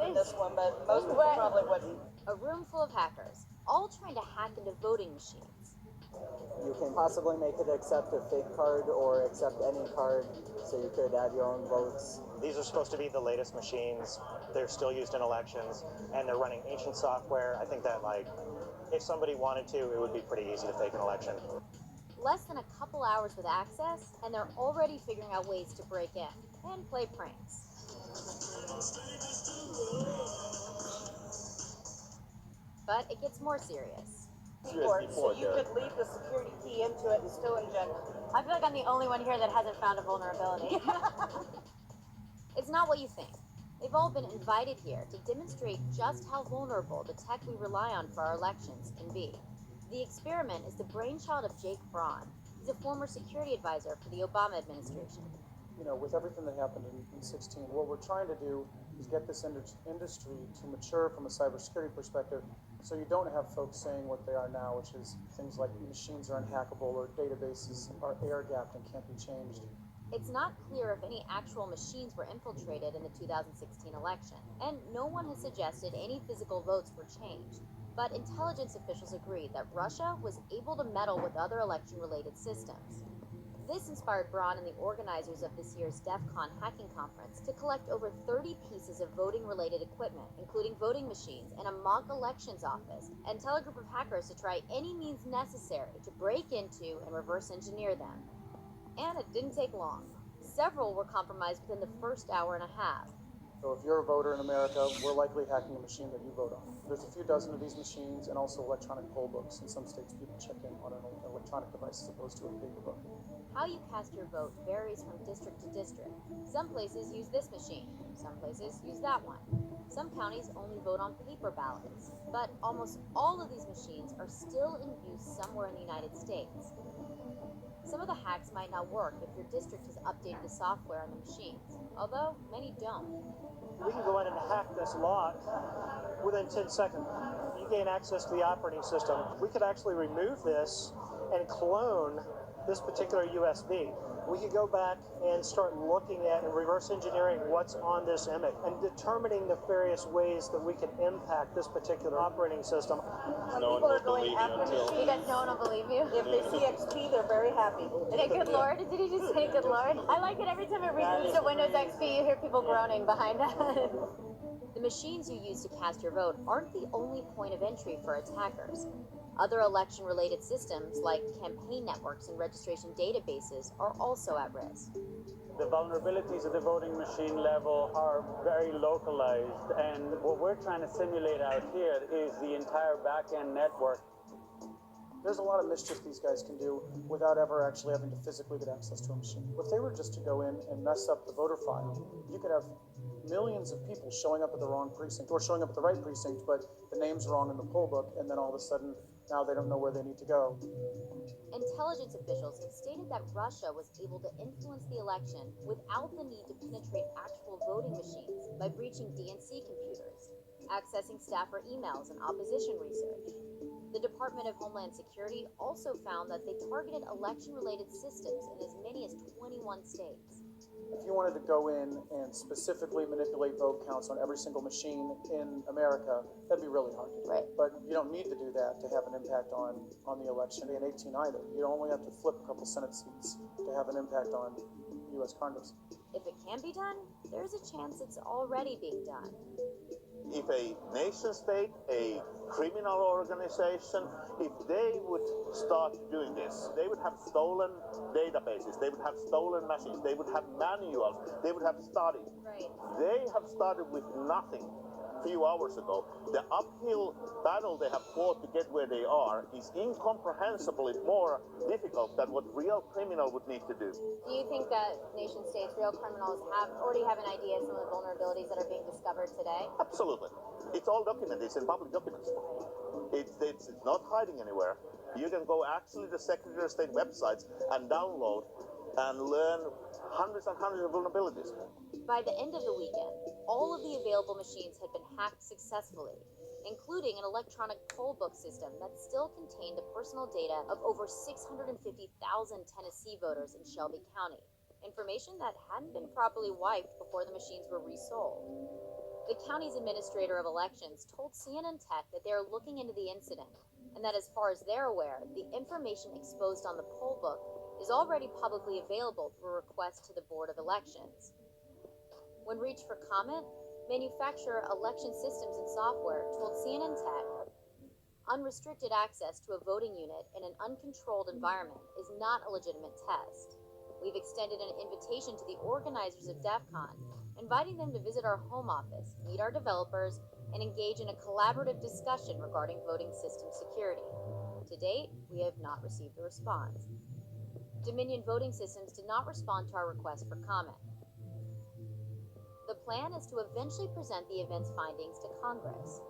in this one, but most people probably wouldn't. A room full of hackers, all trying to hack into voting machines. You can possibly make it accept a fake card or accept any card, so you could add your own votes. These are supposed to be the latest machines. They're still used in elections, and they're running ancient software. I think that, like, if somebody wanted to, it would be pretty easy to fake an election. Less than a couple hours with access, and they're already figuring out ways to break in and play pranks. But it gets more serious. So you could leave the security key into it and still inject. I feel like I'm the only one here that hasn't found a vulnerability. It's not what you think. They've all been invited here to demonstrate just how vulnerable the tech we rely on for our elections can be. The experiment is the brainchild of Jake Braun. He's a former security advisor for the Obama administration. You know, with everything that happened in 16, what we're trying to do is get this industry to mature from a cybersecurity perspective, so you don't have folks saying what they are now, which is things like machines are unhackable or databases are air-gapped and can't be changed. It's not clear if any actual machines were infiltrated in the 2016 election, and no one has suggested any physical votes were changed. But intelligence officials agreed that Russia was able to meddle with other election-related systems. This inspired Braun and the organizers of this year's DEF CON hacking conference to collect over 30 pieces of voting-related equipment, including voting machines and a mock elections office, and tell a group of hackers to try any means necessary to break into and reverse engineer them. And it didn't take long. Several were compromised within the first hour and a half. So if you're a voter in America, we're likely hacking a machine that you vote on. There's a few dozen of these machines and also electronic poll books. In some states, people check in on an electronic device as opposed to a paper book. How you cast your vote varies from district to district. Some places use this machine, some places use that one. Some counties only vote on paper ballots, but almost all of these machines are still in use somewhere in the United States. Some of the hacks might not work if your district has updated the software on the machines, although many don't. We can go in and hack this lock within 10 seconds. You gain access to the operating system. We could actually remove this and clone this particular USB. We could go back and start looking at and reverse engineering what's on this image and determining the various ways that we can impact this particular operating system. People are going after machines. You guys, no one will believe you. If they see XP, they're very happy. Hey, good Lord. Did he just say good Lord? I like it every time it reboots to Windows XP, you hear people groaning behind us. The machines you use to cast your vote aren't the only point of entry for attackers. Other election-related systems, like campaign networks and registration databases, are also at risk. The vulnerabilities at the voting machine level are very localized, and what we're trying to simulate out here is the entire back-end network. There's a lot of mischief these guys can do without ever actually having to physically get access to a machine. If they were just to go in and mess up the voter file, you could have millions of people showing up at the wrong precinct, or showing up at the right precinct, but the name's wrong in the poll book, and then all of a sudden, now they don't know where they need to go. Intelligence officials have stated that Russia was able to influence the election without the need to penetrate actual voting machines by breaching DNC computers, accessing staffer emails and opposition research. The Department of Homeland Security also found that they targeted election-related systems in as many as 21 states. If you wanted to go in and specifically manipulate vote counts on every single machine in America, that'd be really hard to do. Right. But you don't need to do that to have an impact on the election in 18 either. You only have to flip a couple Senate seats to have an impact on U.S. Congress. If it can be done, there's a chance it's already being done. If a nation state, a criminal organization, if they would start doing this, they would have stolen databases, they would have stolen machines, they would have manuals, they would have started. Right. They have started with nothing a few hours ago. The uphill battle they have fought to get where they are is incomprehensibly more difficult than what real criminal would need to do. Do you think that nation states, real criminals, already have an idea of some of the vulnerabilities that are being discovered today? Absolutely. It's all documented. It's in public documents. It's not hiding anywhere. You can go actually to the Secretary of State websites and download and learn hundreds and hundreds of vulnerabilities. By the end of the weekend, all of the available machines had been hacked successfully, including an electronic poll book system that still contained the personal data of over 650,000 Tennessee voters in Shelby County, information that hadn't been properly wiped before the machines were resold. The county's administrator of elections told CNN Tech that they are looking into the incident and that as far as they're aware, the information exposed on the poll book is already publicly available through a request to the Board of Elections. When reached for comment, manufacturer Election Systems and Software told CNN Tech unrestricted access to a voting unit in an uncontrolled environment is not a legitimate test. We've extended an invitation to the organizers of DEF CON, inviting them to visit our home office, meet our developers, and engage in a collaborative discussion regarding voting system security. To date, we have not received a response. Dominion Voting Systems did not respond to our request for comment. The plan is to eventually present the event's findings to Congress.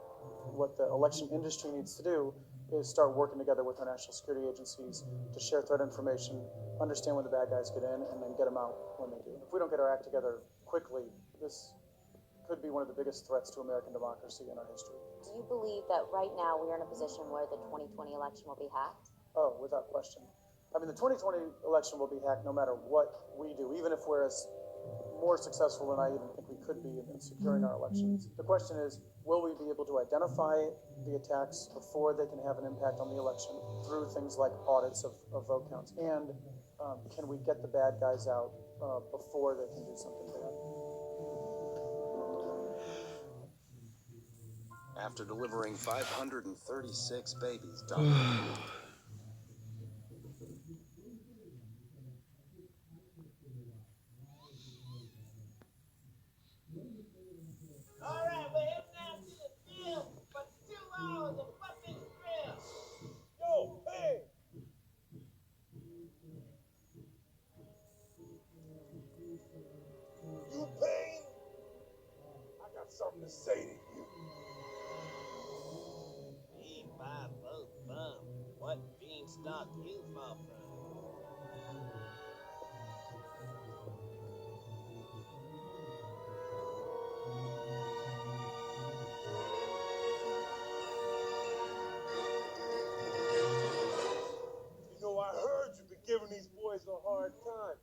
What the election industry needs to do is start working together with our national security agencies to share threat information, understand when the bad guys get in, and then get them out when they do. If we don't get our act together quickly, this could be one of the biggest threats to American democracy in our history. Do you believe that right now we are in a position where the 2020 election will be hacked? Oh, without question. I mean, the 2020 election will be hacked no matter what we do, even if we're as more successful than I even think we could be in securing our elections. The question is, will we be able to identify the attacks before they can have an impact on the election through things like audits of vote counts? And can we get the bad guys out before they can do something bad? After delivering 536 babies, Dr. All right, we're heading out to the field for 2 hours of fucking drill. Yo, hey! You pain? I got something to say to you. Me, by both bum. What beanstalk you fall from? You know, I heard you've been giving these boys a hard time.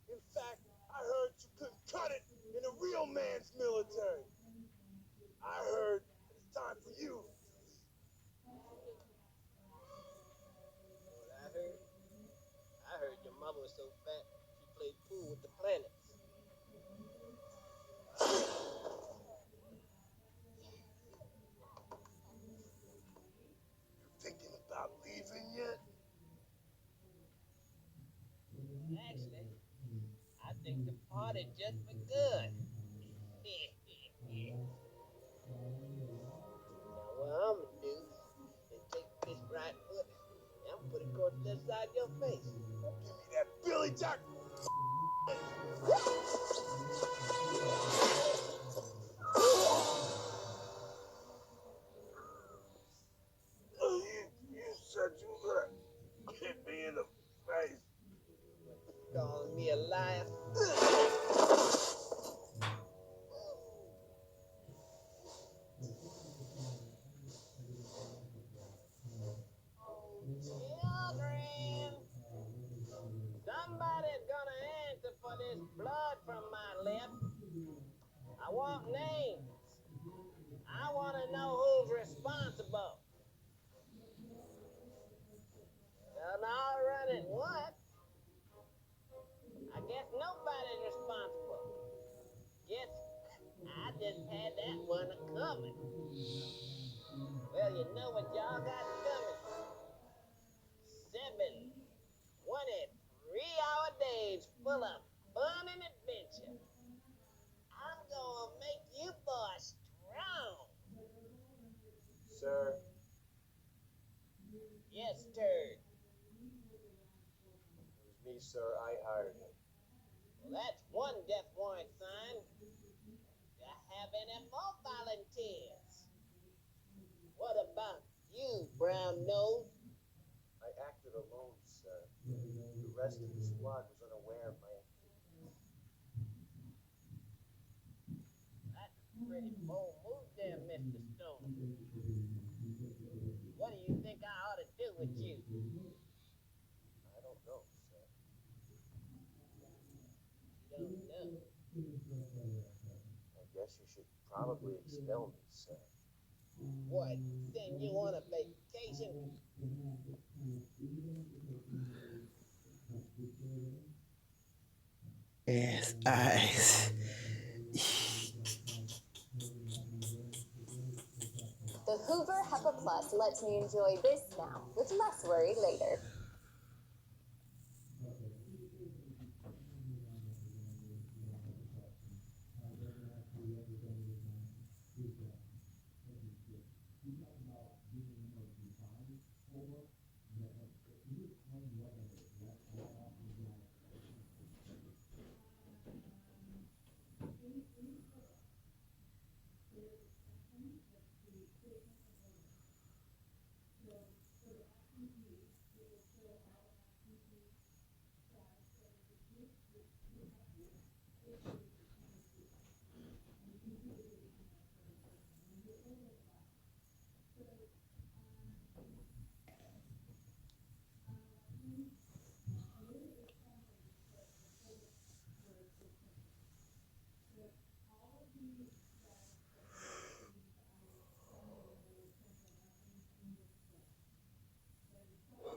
In fact, I heard you couldn't cut it in a real man's military. I heard it's time for you. What I heard? I heard your mama was so fat she played pool with the planets. You thinking about leaving yet? Actually, I think the party just begun. Now what I'm gonna do is take this right foot and I'm gonna put it across the other side of your face. Give me that Billy Jack. You said you were gonna hit me in the face. Calling me a liar? Children, somebody's gonna answer for this blood from my lip. I want names. I want to know who's responsible. They'll all run at once. I guess nobody's responsible. Guess I just had that one coming. Well, you know what y'all got coming. 7 23-hour days full of fun and adventure. I'm gonna make you boys strong. Sir. Yes, turd. It was me, sir. I hired him. Well, that's one death warrant signed. Do I have any more volunteers? What about you, brown nose? I acted alone, sir. The rest of the squad was unaware of my activity. That's a pretty bold move there, Mr. Stone. What do you think I ought to do with you? I don't know, sir. You don't know? I guess guess you should probably expel me, sir. What? Send you on a vacation? Yes, eyes. The Hoover HEPA Plus lets me enjoy this now, with less worry later.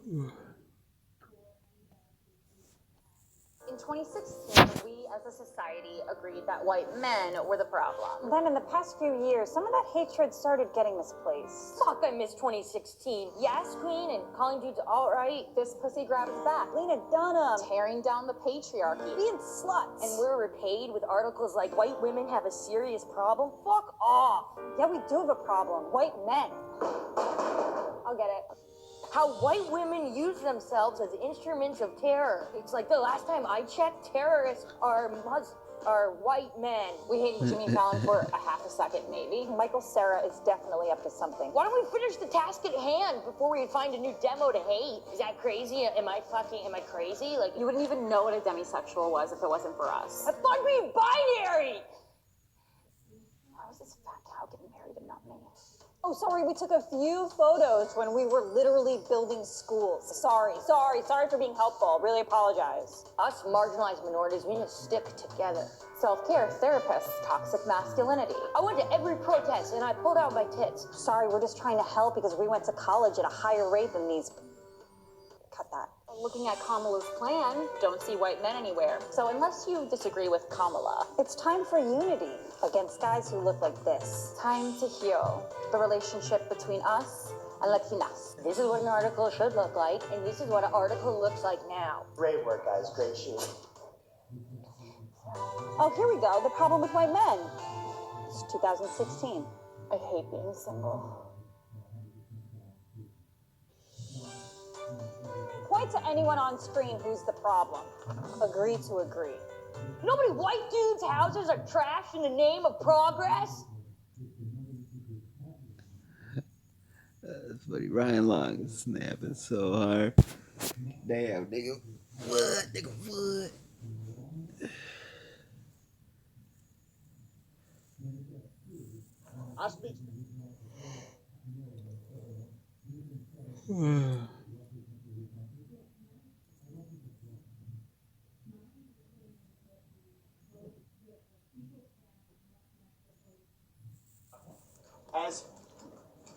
In 2016, we as a society agreed that white men were the problem. Then in the past few years, some of that hatred started getting misplaced. Fuck, I miss 2016. Yes, Queen, and calling dudes alright. This pussy grab is back. Lena Dunham. Tearing down the patriarchy. Being sluts. And we're repaid with articles like white women have a serious problem? Fuck off. Yeah, we do have a problem. White men. I'll get it. How white women use themselves as instruments of terror. It's like the last time I checked, terrorists are white men. We hated Jimmy Fallon for a half a second, maybe. Michael Cera is definitely up to something. Why don't we finish the task at hand before we find a new demo to hate? Is that crazy? Am I crazy? Like, You wouldn't even know what a demisexual was if it wasn't for us. I fuck being binary! How is this fat cow getting married and not me? Oh, sorry, we took a few photos when we were literally building schools. Sorry for being helpful. Really apologize. Us marginalized minorities, we need to stick together. Self-care, therapists, toxic masculinity. I went to every protest and I pulled out my tits. Sorry, we're just trying to help because we went to college at a higher rate than these. Cut that. Looking at Kamala's plan, don't see white men anywhere. So unless you disagree with Kamala, It's time for unity against guys who look like this. time to heal the relationship between us and Latinas. This is what an article should look like, and this is what an article looks like now. Great work, guys. Great shoot. Oh, here we go. The problem with white men. It's 2016. I hate being single. Point to anyone on screen who's the problem. Agree to agree. Nobody white dudes' houses are trashed in the name of progress. That's funny. Ryan Long is snapping so hard. Damn, nigga. What? Nigga, what? I speak. As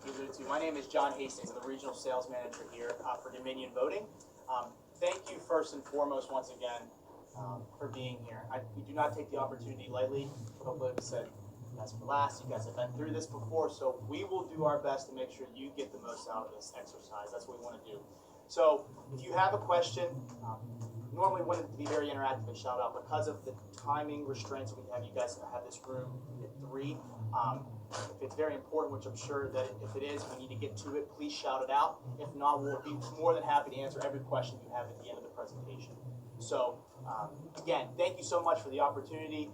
you alluded to, my name is John Hastings. I'm the regional sales manager here for Dominion Voting. Thank you first and foremost once again for being here. We do not take the opportunity lightly. Hopefully, like I said, that's for last. You guys have been through this before, so we will do our best to make sure you get the most out of this exercise. That's what we want to do. So if you have a question, normally want it to be very interactive and shout out. Because of the timing restraints, we have you guys have this room at 3. If it's very important, which I'm sure that if it is, we need to get to it, please shout it out. If not, we'll be more than happy to answer every question you have at the end of the presentation. So, again, thank you so much for the opportunity.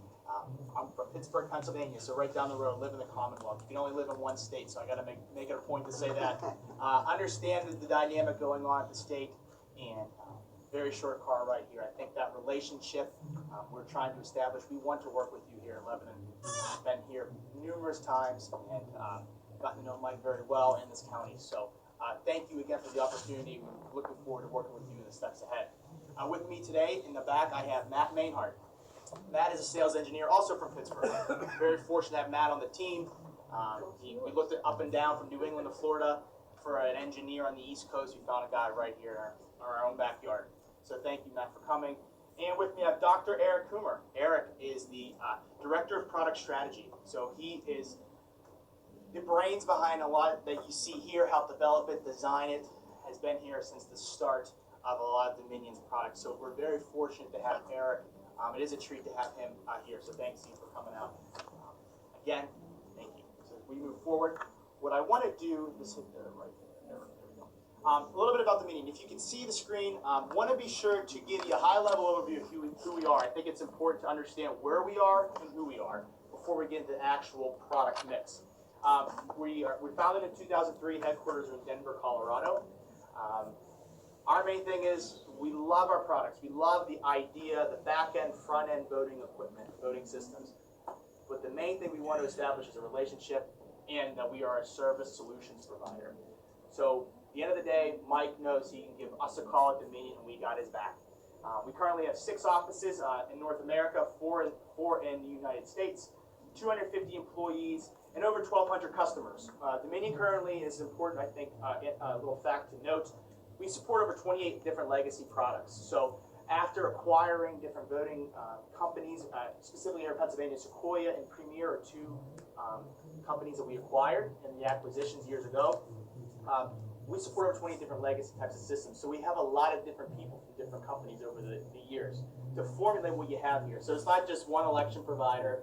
I'm from Pittsburgh, Pennsylvania, so right down the road, live in the Commonwealth. You can only live in one state, so I got to make it a point to say that. Understand the dynamic going on at the state, and very short car ride here. I think that relationship we're trying to establish, we want to work with you here in Lebanon. I've been here numerous times and gotten to know Mike very well in this county. So thank you again for the opportunity. We're looking forward to working with you in the steps ahead. With me today in the back, I have Matt Mainhart. Matt is a sales engineer, also from Pittsburgh. Very fortunate to have Matt on the team. We looked up and down from New England to Florida for an engineer on the East Coast. We found a guy right here in our own backyard. So thank you, Matt, for coming. And with me, I have Dr. Eric Coomer. Eric is the Director of Product Strategy. So he is the brains behind a lot that you see here, helped develop it, design it, has been here since the start of a lot of Dominion's products. So we're very fortunate to have Eric. It is a treat to have him here. So thanks you for coming out. Again, thank you. So as we move forward, what I want to do is hit there right there. There we go. A little bit about Dominion. If you can see the screen, want to be sure to give you a high-level overview of who we are. I think it's important to understand where we are and who we are before we get into the actual product mix. We founded in 2003, headquarters in Denver, Colorado. Our main thing is we love our products. We love the idea, the back-end, front-end voting equipment, voting systems. But the main thing we want to establish is a relationship and that we are a service solutions provider. So at the end of the day, Mike knows he can give us a call at Dominion and we got his back. We currently have 6 offices in North America, 4 in the United States, 250 employees, and over 1,200 customers. Dominion currently is important, I think, a little fact to note. We support over 28 different legacy products. So after acquiring different voting companies, specifically here in Pennsylvania, Sequoia and Premier are 2 companies that we acquired in the acquisitions years ago. We support over 20 different legacy types of systems. So we have a lot of different people from different companies over the years to formulate what you have here. So it's not just one election provider.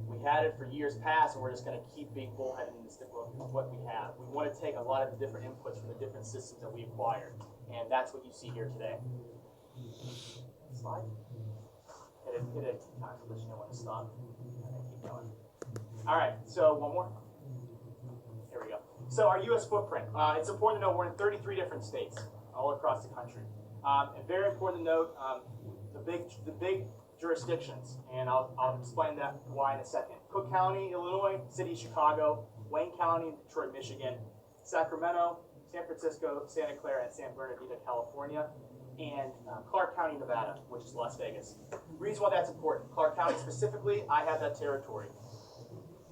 We had it for years past, and we're just going to keep being bullheaded and stick with what we have. We want to take a lot of the different inputs from the different systems that we acquired, and that's what you see here today. Slide. Hit a time for this, you know when to stop, and then keep going. All right, so one more. Here we go. So our U.S. footprint. It's important to know we're in 33 different states all across the country. And very important to note the big jurisdictions, and I'll explain that why in a second. Cook County, Illinois, City of Chicago, Wayne County, Detroit, Michigan, Sacramento, San Francisco, Santa Clara, and San Bernardino, California, and Clark County, Nevada, which is Las Vegas. The reason why that's important, Clark County specifically, I have that territory.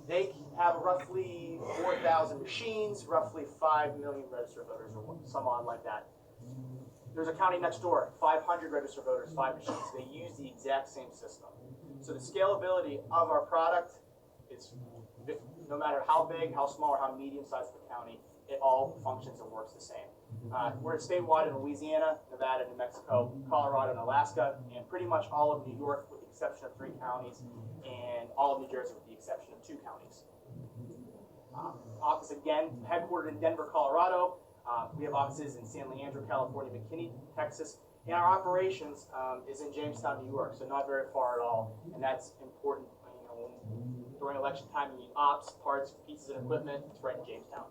They have roughly 4,000 machines, roughly 5 million registered voters, or some odd like that. There's a county next door, 500 registered voters, 5 machines. They use the exact same system. So the scalability of our product is, no matter how big, how small, or how medium-sized the county, it all functions and works the same. We're statewide in Louisiana, Nevada, New Mexico, Colorado, and Alaska, and pretty much all of New York with the exception of 3 counties, and all of New Jersey with the exception of 2 counties. Office again, headquartered in Denver, Colorado. We have offices in San Leandro, California, McKinney, Texas, and our operations is in Jamestown, New York, so not very far at all. And that's important, you know, during election time, you need ops, parts, pieces of equipment. It's right in Jamestown.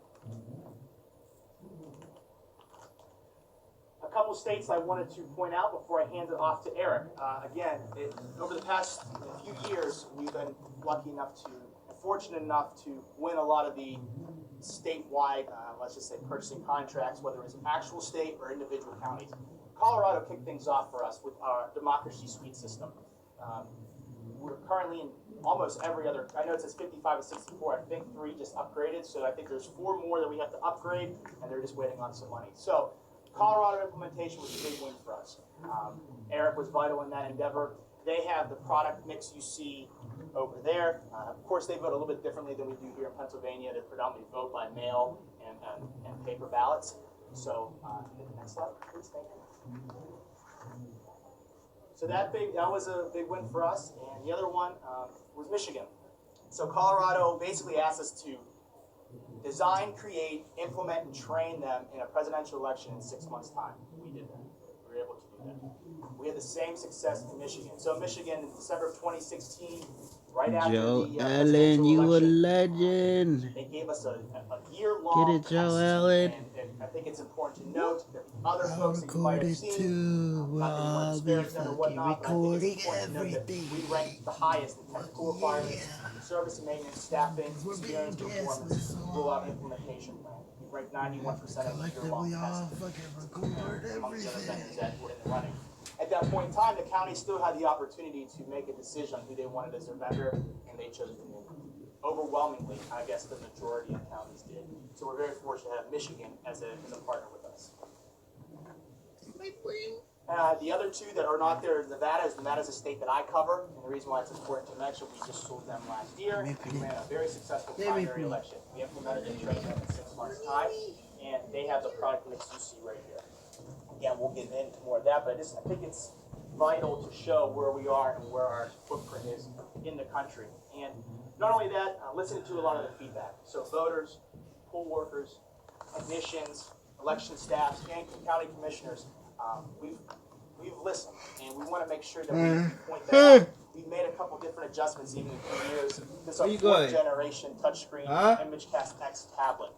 A couple states I wanted to point out before I hand it off to Eric. Again, over the past few years, we've been lucky enough to, fortunate enough to win a lot of the statewide, let's just say, purchasing contracts, whether it's actual state or individual counties. Colorado kicked things off for us with our Democracy Suite system. We're currently in almost every other, I know it says 55 and 64, I think 3 just upgraded, so I think there's 4 more that we have to upgrade, and they're just waiting on some money. So Colorado implementation was a big win for us. Eric was vital in that endeavor. They have the product mix you see over there. Of course, they vote a little bit differently than we do here in Pennsylvania. They predominantly vote by mail and paper ballots. So, hit the next slide, please. Thank you. So that was a big win for us. And the other one was Michigan. So Colorado basically asked us to design, create, implement, and train them in a presidential election in 6 months' time. We did that. We were able to do that. We had the same success in Michigan. So Michigan, in December of 2016, right after Joe the Allen, you election, a legend. they gave us a year-long Get it, Joe Allen. and I think it's important to note that the other folks that you might have seen, not that you weren't experienced or whatnot, but I think it's important to note that we ranked the highest in technical requirements, service and maintenance, staffing, experience, performance, rollout implementation plan. We ranked 91% of the year-long testing amongst the other vendors that were in the running. At that point in time, the county still had the opportunity to make a decision on who they wanted as their vendor, and they chose Dominion. Overwhelmingly, I guess the majority of counties did. So we're very fortunate to have Michigan as a partner with us. The other two that are not there, Nevada's a state that I cover, and the reason why it's important to mention, we just sold them last year. We ran a very successful primary election. We implemented it in 6 months' time, and they have the product mix you see right here. Again, we'll get into more of that, but I think it's vital to show where we are and where our footprint is in the country. And not only that, listening to a lot of the feedback. So voters, poll workers, technicians, election staffs, and county commissioners, we've listened, and we want to make sure that we point that out. We've made a couple different adjustments even in 2 years. This is our 4th generation touchscreen ImageCast X tablet.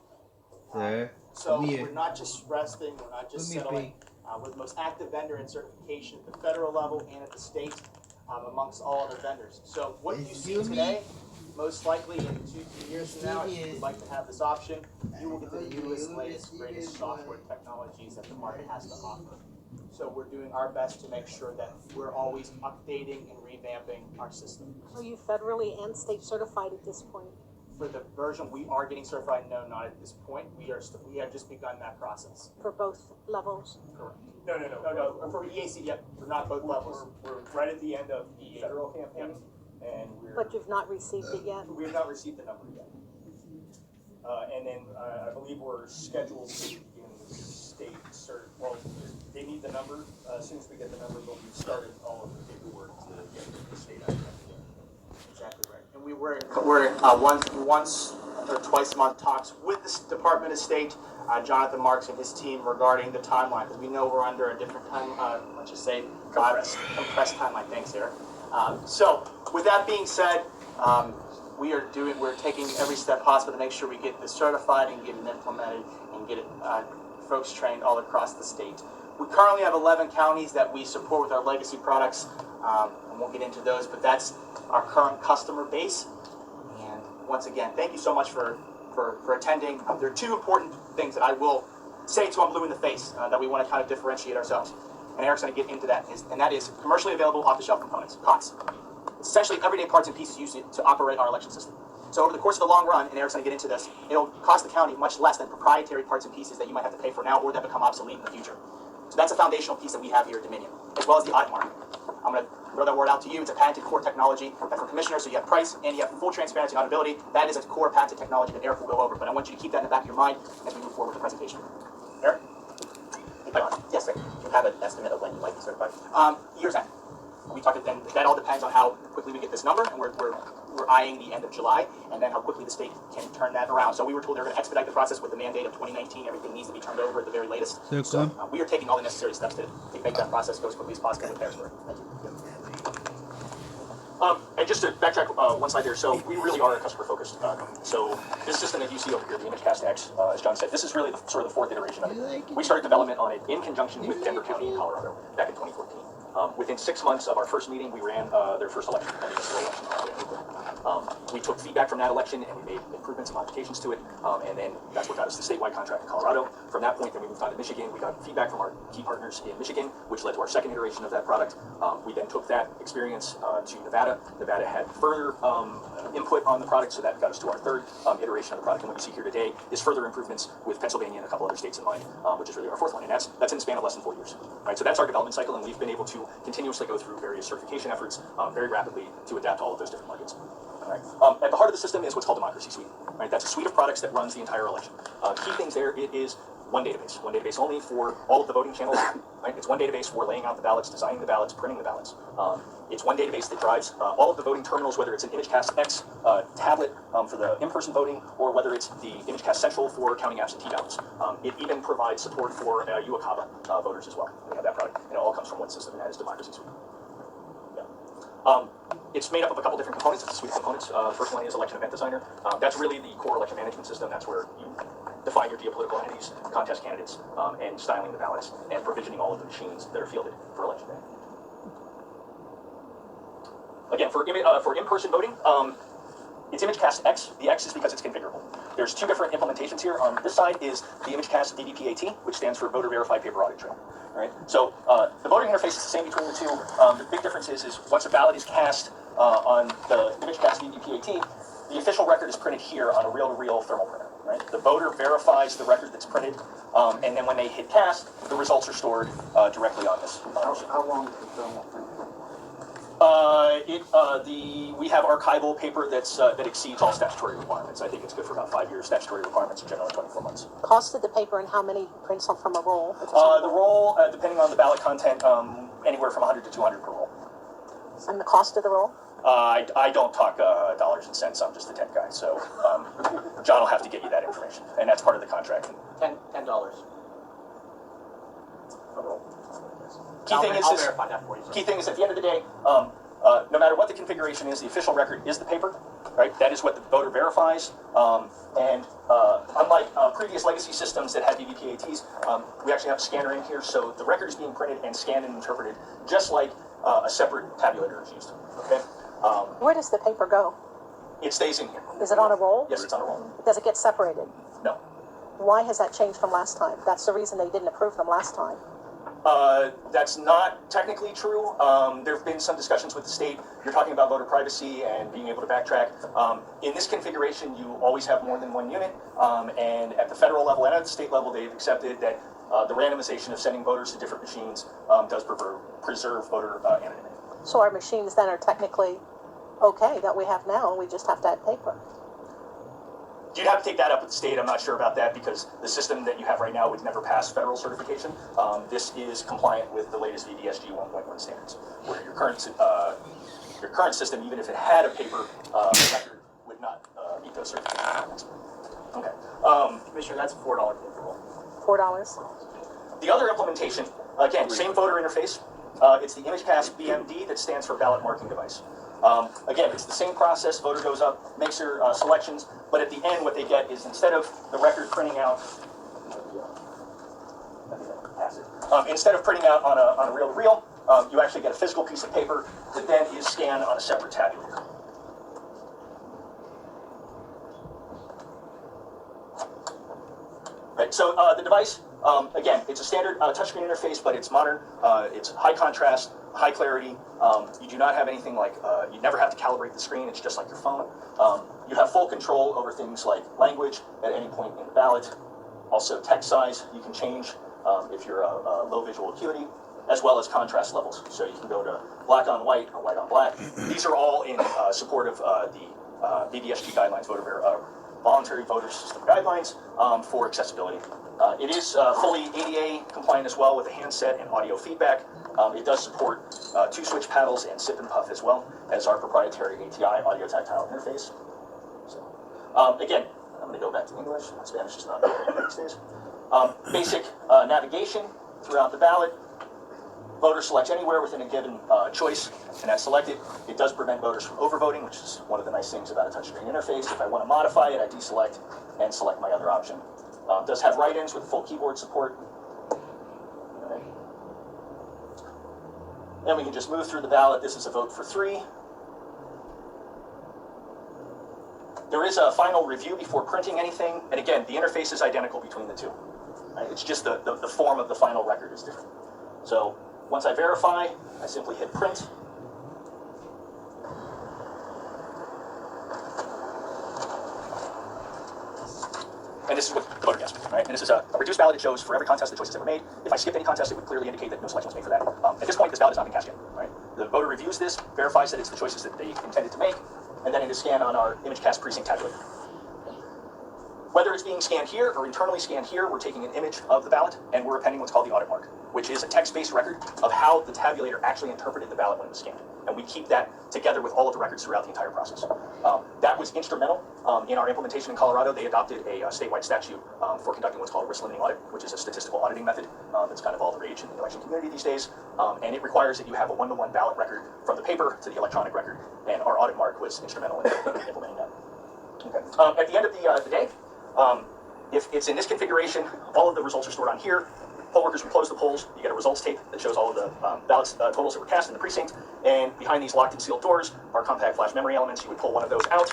So we're not just resting, we're not just settling. We're the most active vendor in certification at the federal level and at the state, amongst all other vendors. So what you see today, most likely in 2-3 years from now, if you'd like to have this option, you will get the newest, latest, greatest software technologies that the market has to offer. So we're doing our best to make sure that we're always updating and revamping our system. Are you federally and state certified at this point? For the version we are getting certified, no, not at this point. We have just begun that process. For both levels? Correct. No. For EAC, yep, for not both levels. We're right at the end of the federal campaign, and But you've not received it yet? We have not received the number yet. And then I believe we're scheduled to begin the state cert. Well, they need the number. As soon as we get the number, but we've started all of the paperwork to get the state out. Exactly right. And we're once or twice a month talks with the Department of State, Jonathan Marks and his team regarding the timeline, because we know we're under a different time, let's just say compressed timeline. Thanks, Eric. So with that being said, we're taking every step possible to make sure we get this certified and get it implemented and get it folks trained all across the state. We currently have 11 counties that we support with our legacy products, and we'll get into those, but that's our current customer base. And once again, thank you so much for attending. There are 2 important things that I will say to I'm blue in the face that we want to kind of differentiate ourselves. And Eric's going to get into that, and that is commercially available off-the-shelf components, COTS. It's essentially everyday parts and pieces used to operate our election system. So over the course of the long run, and Eric's going to get into this, it'll cost the county much less than proprietary parts and pieces that you might have to pay for now or that become obsolete in the future. So that's a foundational piece that we have here at Dominion, as well as the audit mark. I'm going to throw that word out to you. It's a patented core technology that for commissioners, so you have price and you have full transparency and auditability. That is a core patented technology that Eric will go over, but I want you to keep that in the back of your mind as we move forward with the presentation. Eric? Yes, sir. Do you have an estimate of when you might be certified? Years end. We talked, and that all depends on how quickly we get this number, and we're eyeing the end of July, and then how quickly the state can turn that around. So we were told they're going to expedite the process with the mandate of 2019. Everything needs to be turned over at the very latest. So we are taking all the necessary steps to make that process go as quickly as possible with Harrisburg. Thank you. And just to backtrack one slide there, so we really are a customer-focused company. So this system that you see over here, the ImageCast X, as John said, this is really sort of the 4th iteration of it. We started development on it in conjunction with Denver County in Colorado back in 2014. Within 6 months of our first meeting, we ran their first election, we took feedback from that election and we made improvements and modifications to it, and then that's what got us the statewide contract in Colorado. From that point, then we moved on to Michigan. We got feedback from our key partners in Michigan, which led to our second iteration of that product. We then took that experience to Nevada. Nevada had further input on the product, so that got us to our third iteration of the product. And what you see here today is further improvements with Pennsylvania and a couple other states in mind, which is really our 4th one, and that's in the span of less than 4 years. Right, so that's our development cycle, and we've been able to continuously go through various certification efforts very rapidly to adapt to all of those different markets. Right. At the heart of the system is what's called Democracy Suite. Right, that's a suite of products that runs the entire election. Key things there, it is one database only for all of the voting channels. Right? It's one database for laying out the ballots, designing the ballots, printing the ballots. It's one database that drives all of the voting terminals, whether it's an ImageCast X tablet for the in-person voting, or whether it's the ImageCast Central for counting absentee ballots. It even provides support for UACAVA voters as well. We have that product, and it all comes from one system, and that is Democracy Suite. Yeah. It's made up of a couple different components. It's a suite of components. The first one is Election Event Designer. That's really the core election management system. That's where you define your geopolitical entities, contest candidates, and styling the ballots, and provisioning all of the machines that are fielded for election day. Again, for in-person voting, It's ImageCast X. The X is because it's configurable. There's two different implementations here. On this side is the ImageCast VDPAT, which stands for Voter Verified Paper Audit Trail. All right. So the voting interface is the same between the two. The big difference is once a ballot is cast on the ImageCast VDPAT, the official record is printed here on a reel-to-reel thermal printer. Right. The voter verifies the record that's printed, and then when they hit cast, the results are stored directly on this. How long is the thermal print? We have archival paper that exceeds all statutory requirements. I think it's good for about 5 years. Statutory requirements are generally 24 months. Cost of the paper and how many prints are from a roll? The roll, depending on the ballot content, anywhere from 100 to 200 per roll. And the cost of the roll? I don't talk dollars and cents. I'm just the tech guy, so John will have to get you that information, and that's part of the contract. $10. I'll verify that for you. Key thing is, at the end of the day, no matter what the configuration is, the official record is the paper, right? That is what the voter verifies. And unlike previous legacy systems that had VDPATs, we actually have a scanner in here, so the record is being printed and scanned and interpreted, just like a separate tabulator is used. Okay. Where does the paper go? It stays in here. Is it on a roll? Yes, it's on a roll. Does it get separated? No. Why has that changed from last time? That's the reason they didn't approve them last time. That's not technically true. There have been some discussions with the state. You're talking about voter privacy and being able to backtrack. In this configuration, you always have more than one unit, and at the federal level and at the state level, they've accepted that the randomization of sending voters to different machines does preserve voter anonymity. So our machines then are technically okay that we have now, and we just have to add paper. You'd have to take that up with the state. I'm not sure about that because the system that you have right now would never pass federal certification. This is compliant with the latest VDSG 1.1 standards, where your current system, even if it had a paper record, would not meet those certifications. Okay. Commissioner, that's $4 per roll. $4. The other implementation, again, same voter interface. It's the ImageCast BMD that stands for Ballot Marking Device. Again, it's the same process. Voter goes up, makes their selections, but at the end, what they get is instead of the record printing out, instead of printing out on a reel-to-reel, you actually get a physical piece of paper that then is scanned on a separate tabulator. Right. So the device, again, it's a standard touchscreen interface, but it's modern. It's high contrast, high clarity. You do not have anything like, you never have to calibrate the screen. It's just like your phone. You have full control over things like language at any point in the ballot. Also text size, you can change if you're a low visual acuity, as well as contrast levels. So you can go to black on white or white on black. These are all in support of the VDSG guidelines, voluntary voter system guidelines for accessibility. It is fully ADA compliant as well with a handset and audio feedback. It does support 2-switch paddles and sip and puff as well as our proprietary ATI audio tactile interface. So, again, I'm going to go back to English. Spanish is not these days. Basic navigation throughout the ballot. Voters select anywhere within a given choice, and as selected, it does prevent voters from overvoting, which is one of the nice things about a touchscreen interface. If I want to modify it, I deselect and select my other option. Does have write-ins with full keyboard support. Okay. Then we can just move through the ballot. This is a vote for 3. There is a final review before printing anything, and again, the interface is identical between the two. Right? It's just the form of the final record is different. So once I verify, I simply hit print. And this is what the voter gets, right? And this is a reduced ballot. It shows for every contest the choices ever made. If I skipped any contest, it would clearly indicate that no selection was made for that. At this point, this ballot has not been cast yet, right? The voter reviews this, verifies that it's the choices that they intended to make, and then it is scanned on our ImageCast precinct tabulator. Whether it's being scanned here or internally scanned here, we're taking an image of the ballot, and we're appending what's called the audit mark, which is a text-based record of how the tabulator actually interpreted the ballot when it was scanned. And we keep that together with all of the records throughout the entire process. That was instrumental in our implementation in Colorado. They adopted a statewide statute for conducting what's called a risk limiting audit, which is a statistical auditing method that's kind of all the rage in the election community these days. And it requires that you have a one-to-one ballot record from the paper to the electronic record, and our audit mark was instrumental in implementing that. Okay. At the end of the day, if it's in this configuration, all of the results are stored on here. poll workers would close the polls. You get a results tape that shows all of the ballots totals that were cast in the precinct. And behind these locked and sealed doors are compact flash memory elements. You would pull one of those out,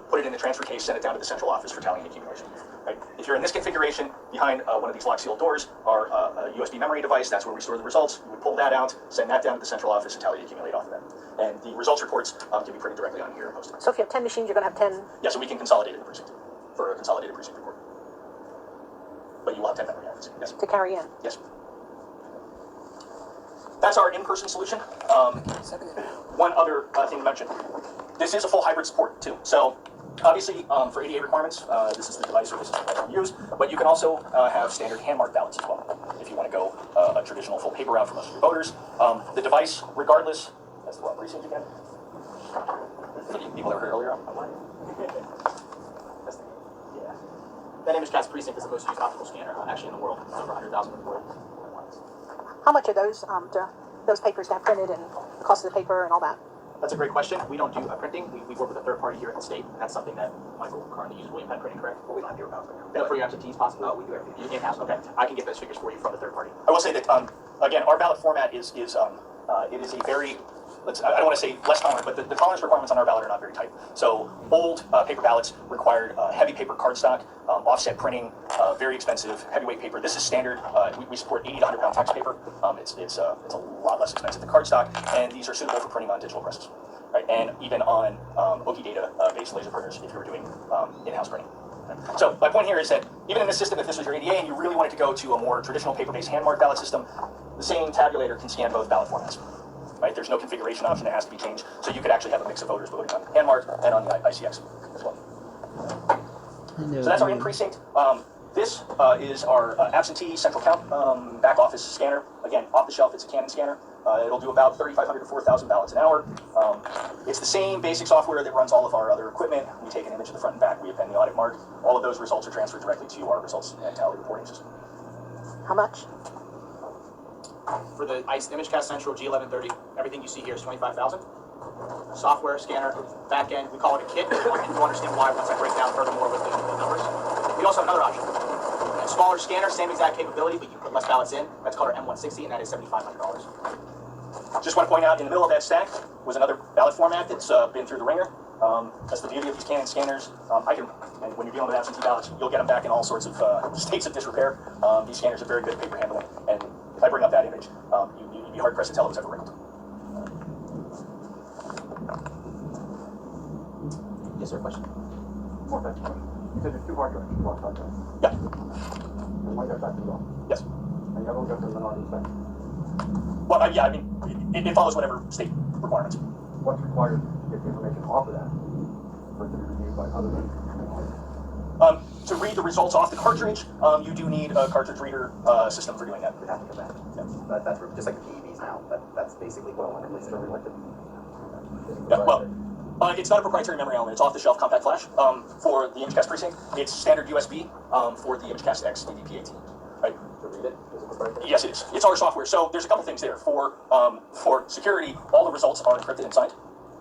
put it in the transfer case, send it down to the central office for tallying and accumulation. Right? If you're in this configuration, behind one of these locked sealed doors are a USB memory device. That's where we store the results. You would pull that out, send that down to the central office, and tally and accumulate off of that. And the results reports can be printed directly on here and posted. So if you have 10 machines, you're going to have 10. Yeah, so we can consolidate in the precinct for a consolidated precinct report. But you will have 10 memory items. Yes. To carry in. Yes. That's our in-person solution. One other thing to mention. This is a full hybrid support too. So obviously for ADA requirements, this is the device or this is what you use, but you can also have standard hand-marked ballots as well if you want to go a traditional full paper route for most of your voters. The device, regardless, that's the wrong precinct again. For the people that were here earlier, That ImageCast precinct is the most used optical scanner actually in the world. It's over 100,000 reported. How much are those papers to have printed and the cost of the paper and all that? That's a great question. We don't do printing. We work with a third party here at the state. That's something that Michael currently uses William Penn Printing, correct? Well, we don't have your house. For your absentees, possibly? We do everything. You in-house? Okay. I can get those figures for you from the third party. I will say that, again, our ballot format is it is a very, I don't want to say less tolerant, but the tolerance requirements on our ballot are not very tight. So old paper ballots required heavy paper cardstock, offset printing, very expensive, heavyweight paper. This is standard. We support 80 to 100 pound text paper. It's a lot less expensive than cardstock, and these are suitable for printing on digital presses, right? And even on Oki data based laser printers if you were doing in-house printing. So my point here is that even in this system, if this was your ADA and you really wanted to go to a more traditional paper-based hand-marked ballot system, the same tabulator can scan both ballot formats. Right? There's no configuration option that has to be changed, so you could actually have a mix of voters voting on hand-marked and on the ICX as well. So that's our in-precinct. This is our absentee central count back office scanner. Again, off the shelf, it's a Canon scanner. It'll do about 3,500 to 4,000 ballots an hour. It's the same basic software that runs all of our other equipment. We take an image of the front and back, we append the audit mark. All of those results are transferred directly to our results and tally reporting system. How much? For the ImageCast Central G1130, everything you see here is 25,000. Software, scanner, back end, we call it a kit, and you'll understand why once I break down furthermore with the numbers. We also have another option. A smaller scanner, same exact capability, but you put less ballots in. That's called our M160, and that is $7,500. Just want to point out, in the middle of that stack was another ballot format that's been through the ringer. That's the beauty of these Canon scanners. And when you're dealing with absentee ballots, you'll get them back in all sorts of states of disrepair. These scanners are very good at paper handling, and if I bring up that image, you'd be hard-pressed to tell it was ever wrinkled. Yes, sir, question? More question. You said there's two hard drives, one hard drive. Yeah. And one goes back to the wall. Yes. And the other one goes to the minority inspector. Well, yeah, I mean, it follows whatever state requirements. What's required to get the information off of that for it to be reviewed by other than? To read the results off the cartridge, you do need a cartridge reader system for doing that. It has to come back. Yeah. That's just like the PEBs now. That's basically what I'm elected. Yeah, well, it's not a proprietary memory element. It's off-the-shelf compact flash for the ImageCast precinct. It's standard USB for the ImageCast X DVP-AT. Right? To read it? Is it proprietary? Yes, it is. It's our software. So there's a couple things there. For security, all the results are encrypted and signed.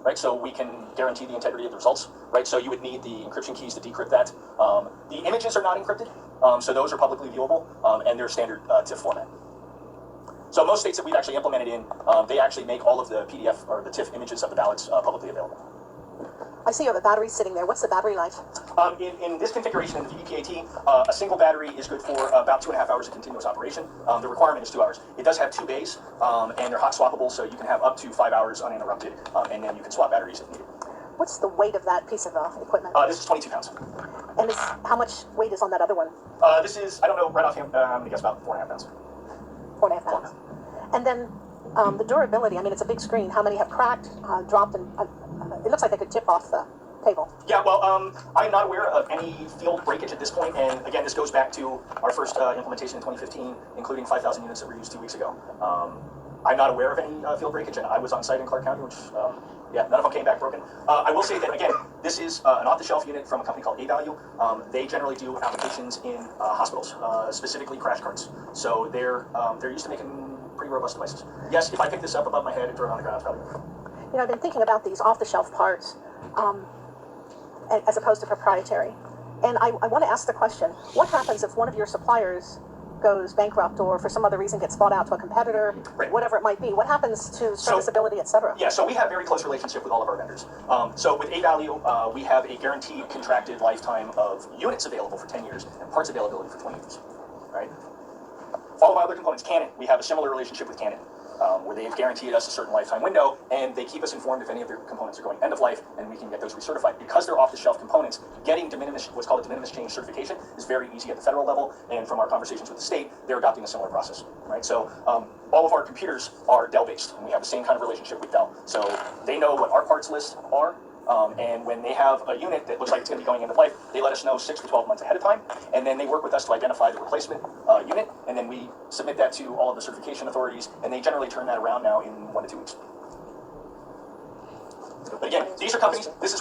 Right, so we can guarantee the integrity of the results. Right, so you would need the encryption keys to decrypt that. The images are not encrypted, so those are publicly viewable, and they're standard TIFF format. So most states that we've actually implemented in, they actually make all of the PDF or the TIFF images of the ballots publicly available. I see you have a battery sitting there. What's the battery life? In this configuration in the DVP-AT, a single battery is good for about 2.5 hours of continuous operation. The requirement is 2 hours. It does have 2 bays, and they're hot swappable, so you can have up to 5 hours uninterrupted, and then you can swap batteries if needed. What's the weight of that piece of equipment? This is 22 pounds. And how much weight is on that other one? This is, I don't know, right offhand, I'm going to guess about 4.5 pounds. 4.5 pounds. And then the durability, I mean, it's a big screen. How many have cracked, dropped, and it looks like they could tip off the table? Yeah, well, I'm not aware of any field breakage at this point, and again, this goes back to our first implementation in 2015, including 5,000 units that were used 2 weeks ago. I'm not aware of any field breakage, and I was on site in Clark County, which, yeah, none of them came back broken. I will say that, again, this is an off-the-shelf unit from a company called A-Value. They generally do applications in hospitals, specifically crash carts. So they're used to making pretty robust devices. Yes, if I pick this up above my head and throw it on the ground, it's probably good. You know, I've been thinking about these off-the-shelf parts as opposed to proprietary. And I want to ask the question, what happens if one of your suppliers goes bankrupt or for some other reason gets bought out to a competitor, whatever it might be, what happens to serviceability, et cetera? Yeah, so we have very close relationship with all of our vendors. So with A-Value, we have a guaranteed contracted lifetime of units available for 10 years and parts availability for 20 years, right? Followed by other components. Canon, we have a similar relationship with Canon, where they've guaranteed us a certain lifetime window, and they keep us informed if any of their components are going end of life, and we can get those recertified. Because they're off-the-shelf components, getting what's called a de minimis change certification is very easy at the federal level, and from our conversations with the state, they're adopting a similar process, right? So all of our computers are Dell-based, and we have the same kind of relationship with Dell. So they know what our parts lists are, and when they have a unit that looks like it's going to be going end of life, they let us know 6 to 12 months ahead of time, and then they work with us to identify the replacement unit, and then we submit that to all of the certification authorities, and they generally turn that around now in 1 to 2 weeks. But again, these are companies, this is what